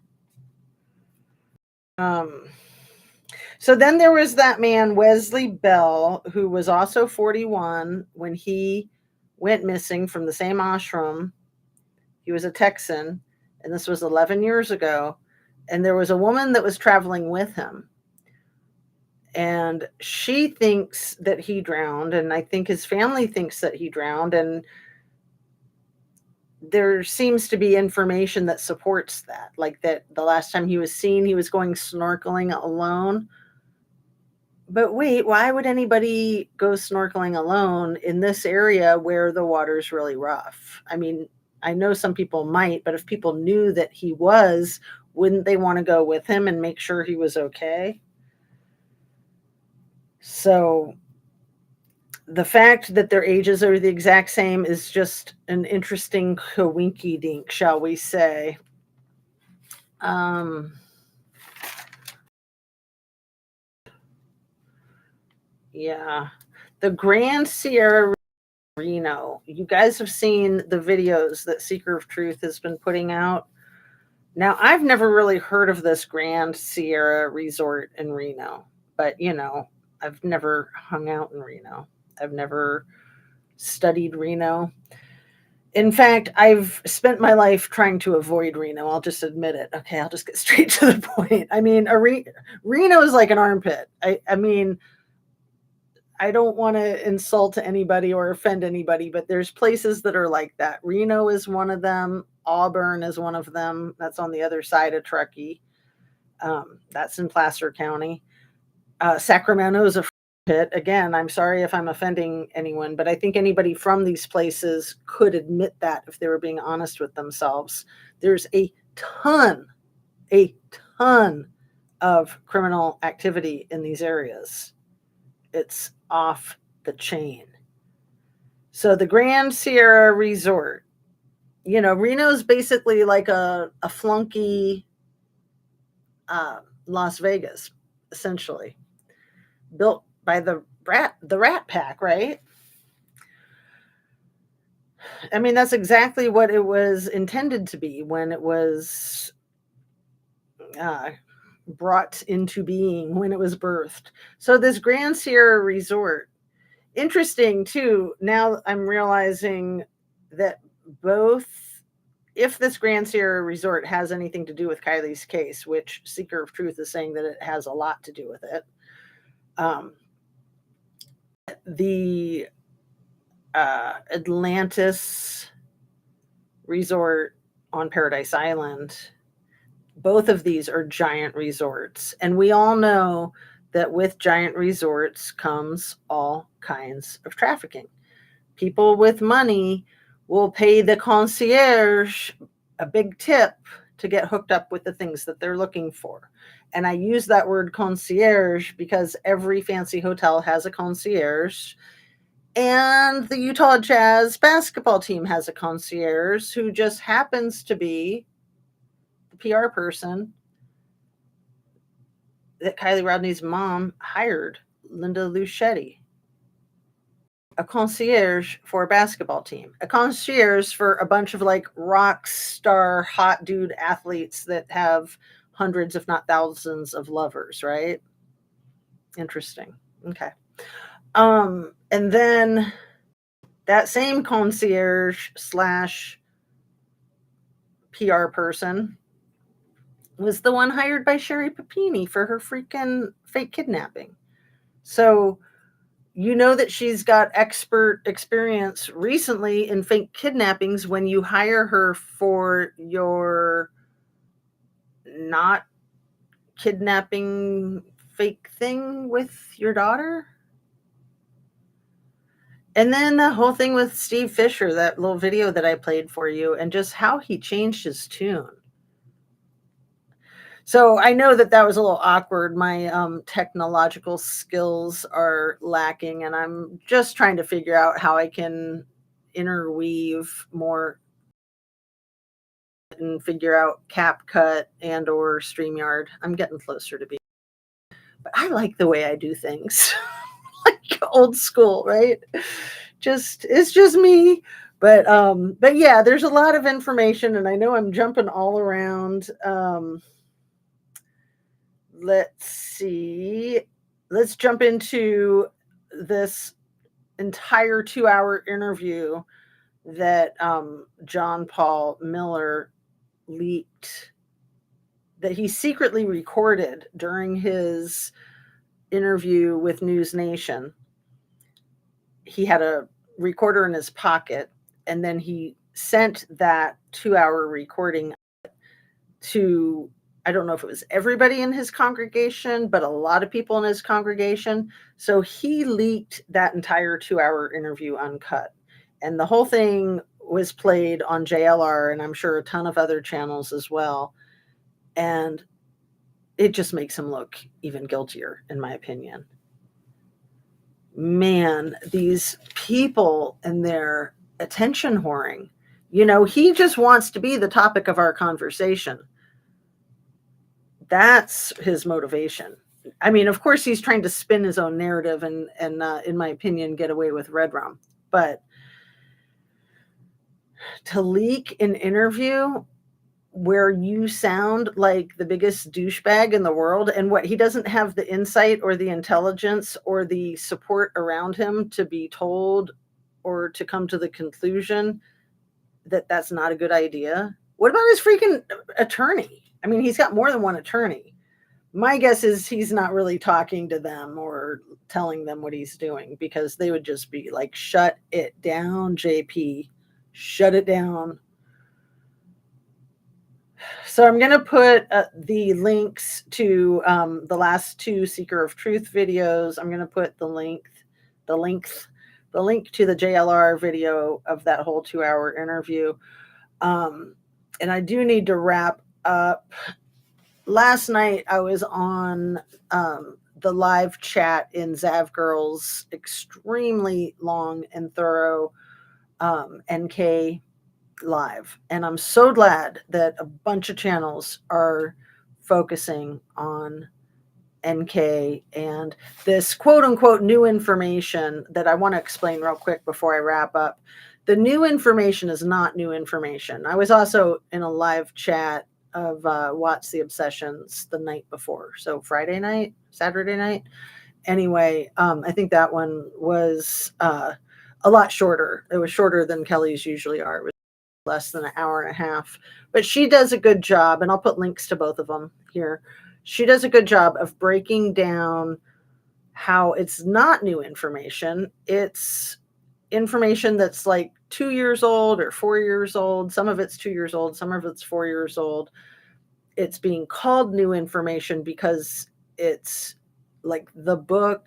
So then there was that man, Wesley Bell, who was also 41 when he went missing from the same ashram. He was a Texan, and this was 11 years ago. And there was a woman that was traveling with him. And she thinks that he drowned, and I think his family thinks that he drowned. And there seems to be information that supports that, like that the last time he was seen, he was going snorkeling alone. But wait, why would anybody go snorkeling alone in this area where the water's really rough? I mean, I know some people might, but if people knew that he was, wouldn't they want to go with him and make sure he was okay? So the fact that their ages are the exact same is just an interesting coinky-dink, shall we say. Yeah. The Grand Sierra Reno. You guys have seen the videos that Seeker of Truth has been putting out. Now, I've never really heard of this Grand Sierra Resort in Reno, but I've never hung out in Reno. I've never studied Reno. In fact, I've spent my life trying to avoid Reno. I'll just admit it. Okay, I'll just get straight to the point. I mean, Reno is like an armpit. I mean, I don't want to insult anybody or offend anybody, but there's places that are like that. Reno is one of them. Auburn is one of them. That's on the other side of Truckee. That's in Placer County. Sacramento is a pit. Again, I'm sorry if I'm offending anyone, but I think anybody from these places could admit that if they were being honest with themselves. There's a ton of criminal activity in these areas. It's off the chain. So the Grand Sierra Resort, Reno's basically like a flunky Las Vegas, essentially, built by the Rat Pack, right? I mean, that's exactly what it was intended to be when it was brought into being, when it was birthed. So this Grand Sierra Resort, interesting too. Now I'm realizing that if this Grand Sierra Resort has anything to do with Kylie's case, which Seeker of Truth is saying that it has a lot to do with it, the Atlantis Resort on Paradise Island, both of these are giant resorts. And we all know that with giant resorts comes all kinds of trafficking. People with money will pay the concierge a big tip to get hooked up with the things that they're looking for. And I use that word concierge because every fancy hotel has a concierge. And the Utah Jazz basketball team has a concierge who just happens to be the PR person that Kylie Rodney's mom hired, Linda Luschetti. A concierge for a basketball team, a concierge for a bunch of like rock star hot dude athletes that have hundreds, if not thousands, of lovers, right? Interesting. Okay. And then that same concierge / PR person was the one hired by Sherry Papini for her freaking fake kidnapping. So that she's got expert experience recently in fake kidnappings when you hire her for your not kidnapping fake thing with your daughter. And then the whole thing with Steve Fisher, that little video that I played for you, and just how he changed his tune. So I know that was a little awkward. My technological skills are lacking, and I'm just trying to figure out how I can interweave more and figure out CapCut and or StreamYard. I'm getting closer to being, but I like the way I do things. Like old school, right? It's just me. But yeah, there's a lot of information, and I know I'm jumping all around. Let's see. Let's jump into this entire 2-hour interview that John Paul Miller leaked, that he secretly recorded during his interview with News Nation. He had a recorder in his pocket, and then he sent that 2-hour recording to, I don't know if it was everybody in his congregation, but a lot of people in his congregation. So he leaked that entire 2-hour interview uncut. And the whole thing was played on JLR, and I'm sure a ton of other channels as well. And it just makes him look even guiltier, in my opinion. Man, these people and their attention whoring. He just wants to be the topic of our conversation. That's his motivation. I mean, of course, he's trying to spin his own narrative and in my opinion, get away with red rum. But to leak an interview where you sound like the biggest douchebag in the world, and what he doesn't have the insight or the intelligence or the support around him to be told or to come to the conclusion that that's not a good idea. What about his freaking attorney? I mean, he's got more than one attorney. My guess is he's not really talking to them or telling them what he's doing, because they would just be like, shut it down, JP. Shut it down. So I'm going to put the links to the last 2 Seeker of Truth videos. I'm going to put the link to the JLR video of that whole 2-hour interview. And I do need to wrap up. Last night I was on the live chat in Zav Girl's extremely long and thorough NK live, and I'm so glad that a bunch of channels are focusing on NK and this quote unquote new information that I want to explain real quick before I wrap up. The new information is not new information. I was also in a live chat of Watts the Obsessions the night before, so Friday night, Saturday night. Anyway, I think that one was a lot shorter. It was shorter than Kelly's usually are. It was less than an hour and a half, but she does a good job, and I'll put links to both of them here. She does a good job of breaking down how it's not new information. It's information that's like 2 years old or 4 years old. Some of it's 2 years old, some of it's 4 years old. It's being called new information because it's like the book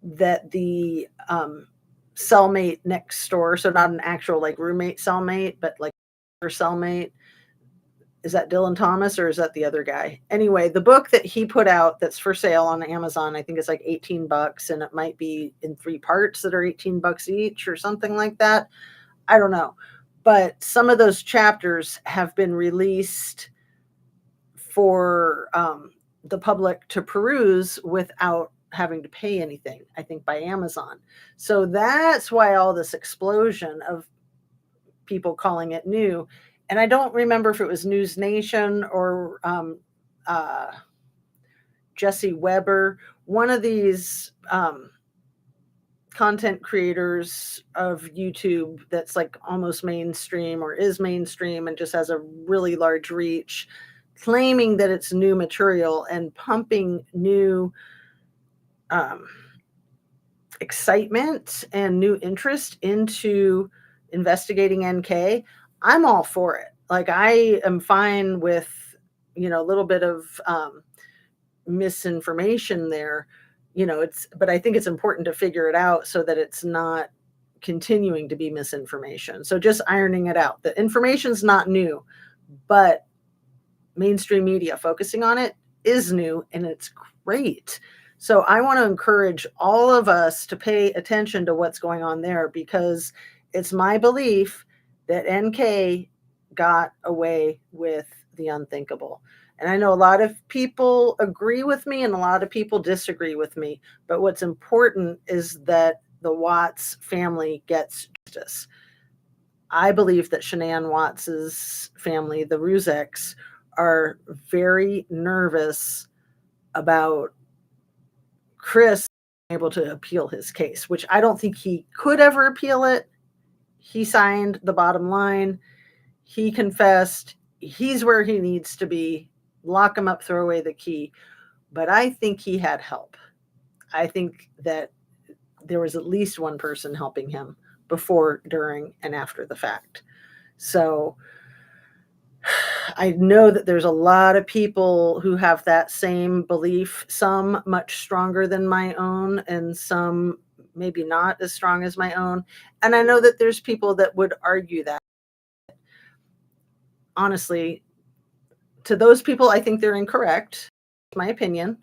that the cellmate next door, so not an actual like roommate cellmate, but like her cellmate. Is that Dylan Thomas or is that the other guy? Anyway, the book that he put out that's for sale on Amazon, I think it's like $18, and it might be in 3 parts that are $18 each or something like that. I don't know. But some of those chapters have been released for the public to peruse without having to pay anything, I think, by Amazon. So that's why all this explosion of people calling it new. And I don't remember if it was News Nation or Jesse Weber, one of these content creators of YouTube that's like almost mainstream or is mainstream and just has a really large reach, claiming that it's new material and pumping new excitement and new interest into investigating NK. I'm all for it. Like, I am fine with, a little bit of misinformation there, but I think it's important to figure it out so that it's not continuing to be misinformation. So just ironing it out. The information's not new, but mainstream media focusing on it is new, and it's great. So I want to encourage all of us to pay attention to what's going on there, because it's my belief that NK got away with the unthinkable. And I know a lot of people agree with me and a lot of people disagree with me, but what's important is that the Watts family gets justice. I believe that Shanann Watts's family, the Ruzeks, are very nervous about Chris being able to appeal his case, which I don't think he could ever appeal it. He signed the bottom line. He confessed. He's where he needs to be. Lock him up, throw away the key. But I think he had help. I think that there was at least one person helping him before, during, and after the fact. So I know that there's a lot of people who have that same belief, some much stronger than my own, and some maybe not as strong as my own. And I know that there's people that would argue that. Honestly, to those people, I think they're incorrect. My opinion.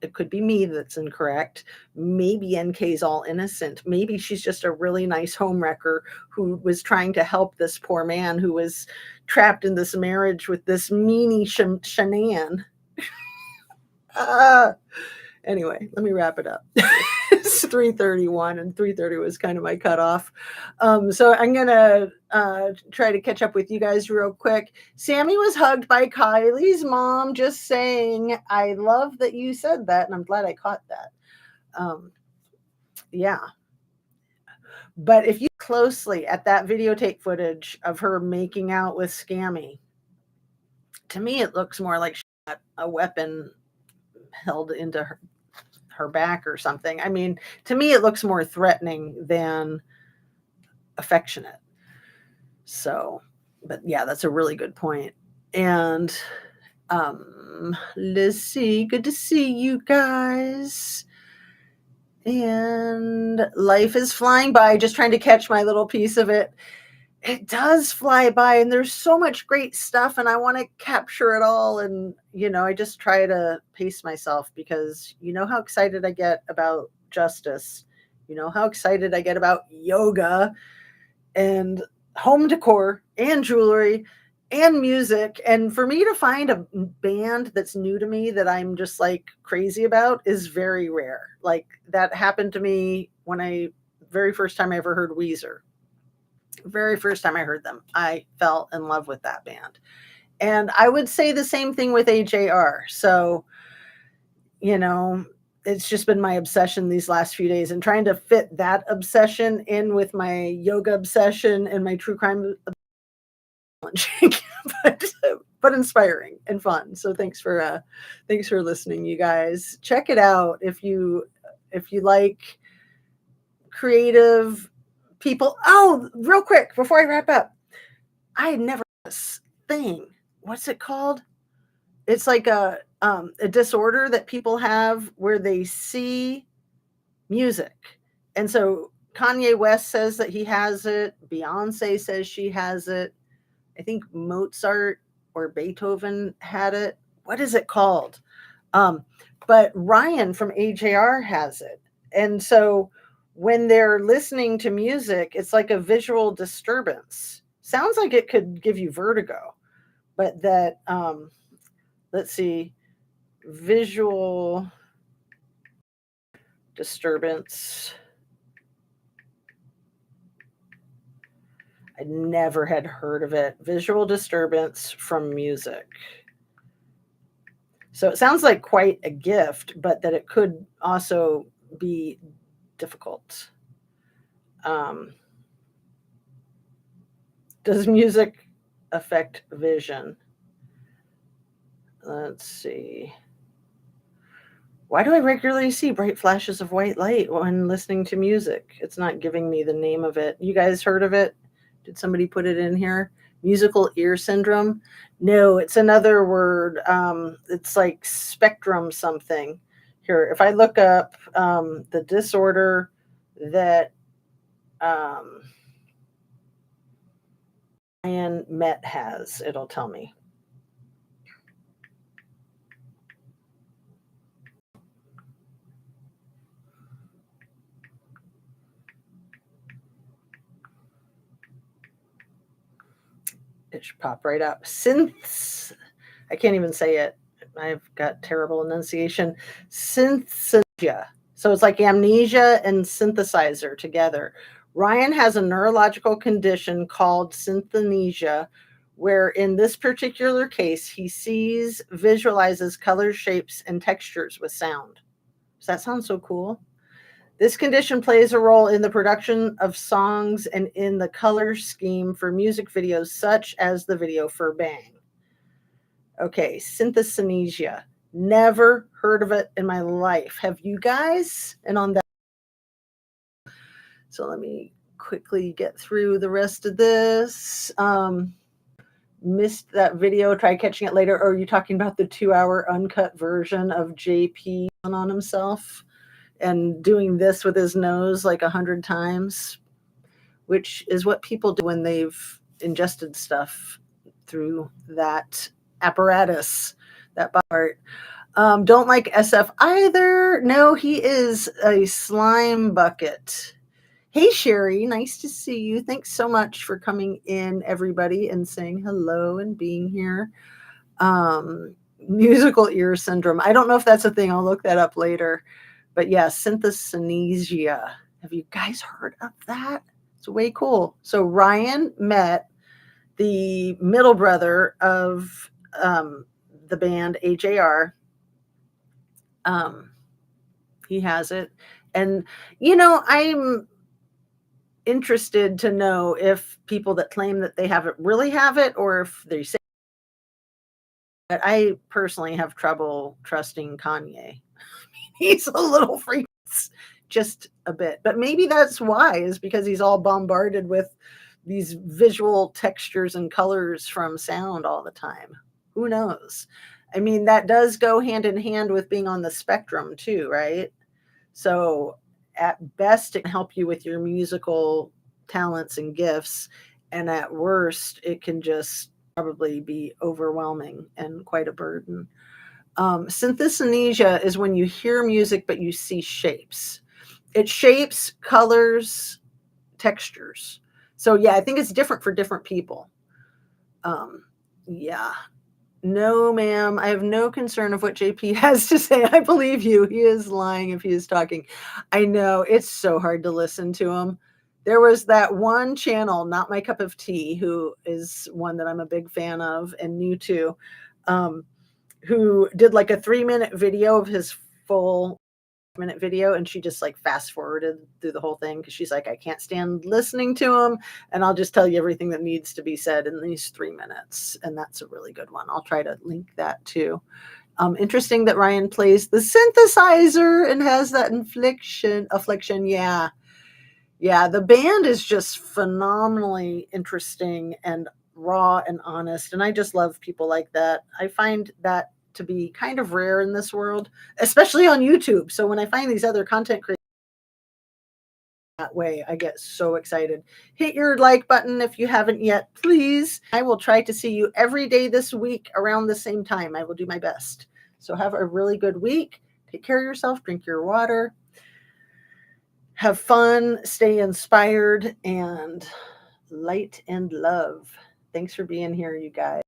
It could be me that's incorrect. Maybe NK's all innocent. Maybe she's just a really nice homewrecker who was trying to help this poor man who was trapped in this marriage with this meanie Shanann. Anyway, let me wrap it up. It's 3:31, and 3:30 was kind of my cutoff. So I'm gonna try to catch up with you guys real quick. Sammy was hugged by Kylie's mom. Just saying, I love that you said that, and I'm glad I caught that. Yeah. But if you look closely at that videotape footage of her making out with Scammy, to me it looks more like she got a weapon held into her back or something. I mean, to me it looks more threatening than affectionate. So, but yeah, that's a really good point. And let's see, good to see you guys. And life is flying by, just trying to catch my little piece of it. It does fly by, and there's so much great stuff, and I want to capture it all. And, I just try to pace myself, because you know how excited I get about justice. You know how excited I get about yoga and home decor and jewelry and music. And for me to find a band that's new to me that I'm just like crazy about is very rare. Like, that happened to me when very first time I ever heard Weezer. Very first time I heard them, I fell in love with that band. And I would say the same thing with AJR. So, it's just been my obsession these last few days, and trying to fit that obsession in with my yoga obsession and my true crime challenging, but inspiring and fun. So thanks for listening, you guys. Check it out if you like creative people. Oh, real quick before I wrap up, I had never heard this thing. What's it called? It's like a disorder that people have where they see music. And so Kanye West says that he has it. Beyonce says she has it. I think Mozart or Beethoven had it. What is it called? But Ryan from AJR has it. And so when they're listening to music, it's like a visual disturbance. Sounds like it could give you vertigo, but that, let's see, visual disturbance. I never had heard of it. Visual disturbance from music. So it sounds like quite a gift, but that it could also be difficult. Does music affect vision? Let's see. Why do I regularly see bright flashes of white light when listening to music? It's not giving me the name of it. You guys heard of it? Did somebody put it in here? Musical ear syndrome? No, it's another word. It's like spectrum something. Here, if I look up the disorder that Ryan Met has, it'll tell me. It should pop right up. I can't even say it. I've got terrible enunciation. Synthesia. So it's like amnesia and synthesizer together. Ryan has a neurological condition called synthesia, where in this particular case, he sees, visualizes colors, shapes, and textures with sound. Does that sound so cool? This condition plays a role in the production of songs and in the color scheme for music videos, such as the video for Bang. Okay, synthesia. Never heard of it in my life. Have you guys? And on that, so let me quickly get through the rest of this. Missed that video. Try catching it later. Or are you talking about the 2-hour uncut version of JP on himself and doing this with his nose like 100 times, which is what people do when they've ingested stuff through that apparatus, that part. Don't like SF either. No, he is a slime bucket. Hey, Sherry, nice to see you. Thanks so much for coming in, everybody, and saying hello and being here. musical ear syndrome. I don't know if that's a thing. I'll look that up later. But yeah, synesthesia. Have you guys heard of that? It's way cool. So Ryan met the middle brother of the band AJR. He has it. And, I'm interested to know if people that claim that they have it really have it, or if they say that. I personally have trouble trusting Kanye. He's a little freak, just a bit. But maybe that's why, is because he's all bombarded with these visual textures and colors from sound all the time. Who knows? I mean, that does go hand in hand with being on the spectrum too, right? So at best, it can help you with your musical talents and gifts. And at worst, it can just probably be overwhelming and quite a burden. Synesthesia is when you hear music, but you see shapes. It shapes, colors, textures. So yeah, I think it's different for different people. Yeah. No, ma'am. I have no concern of what JP has to say. I believe you. He is lying if he is talking. I know it's so hard to listen to him. There was that one channel, Not My Cup of Tea, who is one that I'm a big fan of and new to, who did like a 3-minute video of his full minute video, and she just like fast forwarded through the whole thing because she's like, I can't stand listening to him, and I'll just tell you everything that needs to be said in these 3 minutes. And that's a really good one. I'll try to link that too. Interesting that Ryan plays the synthesizer and has that affliction. Yeah, the band is just phenomenally interesting and raw and honest, and I just love people like that. I find that to be kind of rare in this world, especially on YouTube. So when I find these other content creators that way, I get so excited. Hit your like button if you haven't yet, please. I will try to see you every day this week around the same time. I will do my best. So have a really good week. Take care of yourself. Drink your water. Have fun. Stay inspired, and light and love. Thanks for being here, you guys.